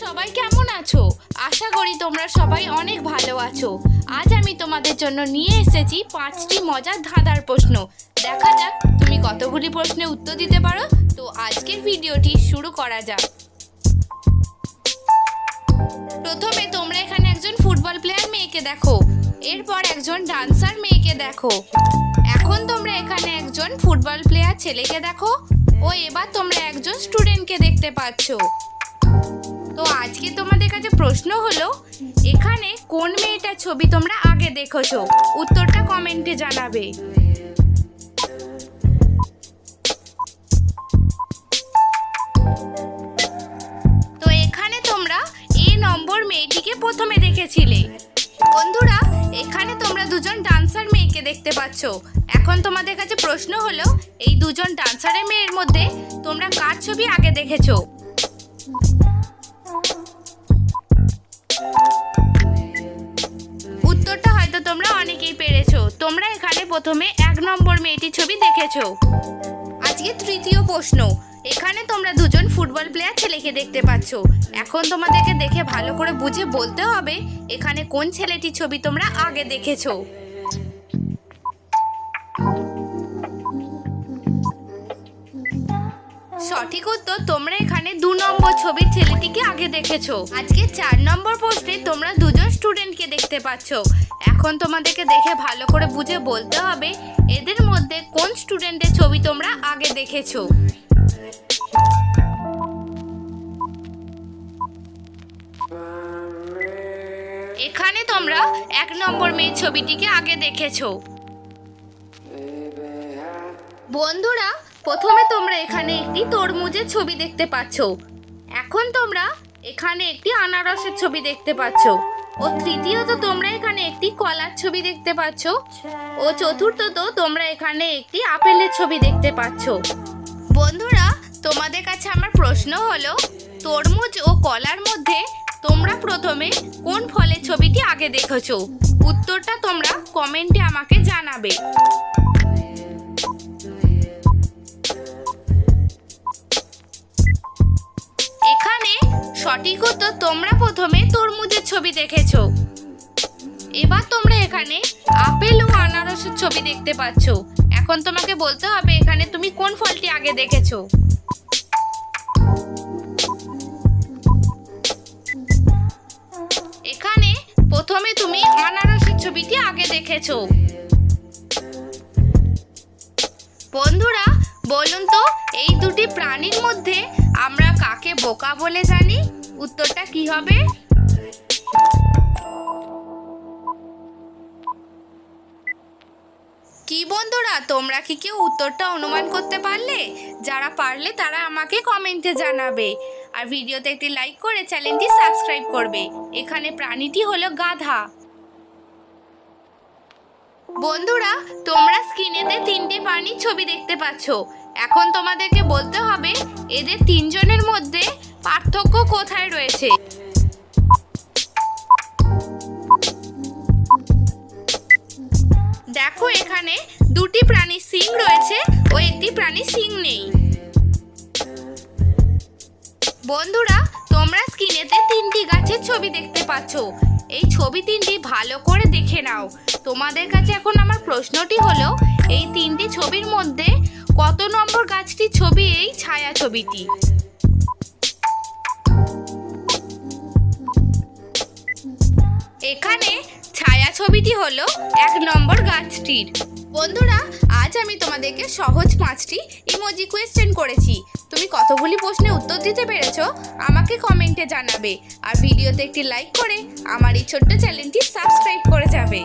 সবাই কেমন আছো? আশা করি তোমরা সবাই অনেক ভালো আছো। আজ আমি তোমাদের জন্য নিয়ে এসেছি 5টি মজার ধাঁধার প্রশ্ন। দেখা যাক তুমি কতগুলি প্রশ্নের উত্তর দিতে পারো। তো আজকের ভিডিওটি শুরু করা যাক। প্রথমে তোমরা এখানে একজন ফুটবল প্লেয়ার মেয়েকে দেখো, এরপর একজন ডান্সার মেয়েকে দেখো। এখন তোমরা এখানে একজন ফুটবল প্লেয়ার ছেলেকে দেখো ও এবার তোমরা একজন স্টুডেন্টকে দেখতে পাচ্ছ। তো আজকে তোমাদের কাছে প্রশ্ন হলো, এখানে কোন মেয়েটার ছবি তোমরা আগে দেখেছো? উত্তরটা কমেন্টে জানাবে। তো এখানে তোমরা এ নম্বর মেয়েটিকে প্রথমে দেখেছিলে। বন্ধুরা, এখানে তোমরা দুজন ডান্সার মেয়েকে দেখতে পাচ্ছ। এখন তোমাদের কাছে প্রশ্ন হলো, এই দুজন ডান্সারের মেয়ের মধ্যে তোমরা কার ছবি আগে দেখেছো? উত্তরটা হয়তো তোমরা অনেকেই পেরেছো। তোমরা এখানে প্রথমে 1 নম্বর মেয়েটির ছবি দেখেছো। আজকে তৃতীয় প্রশ্ন, এখানে তোমরা দুজন ফুটবল প্লেয়ার ছেলেকে দেখতে পাচ্ছ। এখন তোমাদেরকে দেখে ভালো করে বুঝে বলতে হবে এখানে কোন ছেলেটির ছবি তোমরা আগে দেখেছো। সঠিক উত্তর, তোমরা এখানে 2 নম্বর ছবির ছেলেটিকে আগে দেখেছো। আজকে 4 নম্বর প্রশ্নে তোমরা দুজন স্টুডেন্টকে দেখতে পাচ্ছ। এখন তোমাদেরকে দেখে ভালো করে বুঝে বলতে হবে এদের মধ্যে কোন স্টুডেন্টের ছবি তোমরা আগে দেখেছো। এখানে তোমরা 1 নম্বর মেয়ের ছবিটিকে আগে দেখেছো। বন্ধুরা, প্রথমে তোমরা এখানে একটি তরমুজের ছবি দেখতে পাচ্ছ। এখন তোমরা এখানে একটি আনারসের ছবি দেখতে পাচ্ছ। ও তৃতীয়ত তোমরা এখানে একটি কলার ছবি দেখতে পাচ্ছ। ও চতুর্থত তোমরা এখানে একটি আপেলের ছবি দেখতে পাচ্ছ। বন্ধুরা, তোমাদের কাছে আমার প্রশ্ন হলো, তরমুজ ও কলার মধ্যে তোমরা প্রথমে কোন ফলের ছবিটি আগে দেখেছো? উত্তরটা তোমরা কমেন্টে আমাকে জানাবে। এখানে সঠিক উত্তর, তোমরা প্রথমে তরমুজের ছবি দেখেছো। এবার তোমরা এখানে আপেল ও আনারসের ছবি দেখতে পাচ্ছ। এখন তোমাকে বলতে হবে এখানে তুমি কোন ফলটি আগে দেখেছো। এখানে প্রথমে তুমি আনারসের ছবিটি আগে দেখেছো। বন্ধুরা, বলুন তো এই দুটি প্রাণীর মধ্যে আমরা কাকে বোকা বলে জানি? উত্তরটা কি হবে? কি বন্ধুরা, তোমরা কি কেউ উত্তরটা অনুমান করতে পারলে? যারা পারলে তারা আমাকে কমেন্টে জানাবে। আর ভিডিওতে একটি লাইক করে চ্যানেলটি সাবস্ক্রাইব করবে। এখানে প্রাণীটি হলো গাধা। বন্ধুরা, তোমরা স্ক্রিনেতে 3টি প্রাণীর ছবি দেখতে পাচ্ছ। এখন তোমাদেরকে বলতে হবে এদের 3 জনের মধ্যে পার্থক্য কোথায় রয়েছে। দেখো, এখানে 2টি প্রাণীর শিং রয়েছে ও একটি প্রাণীর শিং নেই। বন্ধুরা, তোমরা স্ক্রিনেতে 3টি গাছের ছবি দেখতে পাচ্ছ। এই ছবি 3টি ভালো করে দেখে নাও। তোমাদের কাছে এখন আমার প্রশ্নটি হলো, এই 3টি ছবির মধ্যে কত নম্বর গাছটির ছবি এই ছায়া ছবিটি? এখানে ছায়া ছবিটি হলো 1 নম্বর গাছটির। বন্ধুরা, আজ আমি তোমাদেরকে সহজ 5টি ইমোজি কোয়েশ্চেন করেছি। তুমি কতগুলি প্রশ্নের উত্তর দিতে পেরেছো আমাকে কমেন্টে জানাবে। আর ভিডিওতে একটি লাইক করে আমার এই ছোট্ট চ্যানেলটি সাবস্ক্রাইব করে যাবে।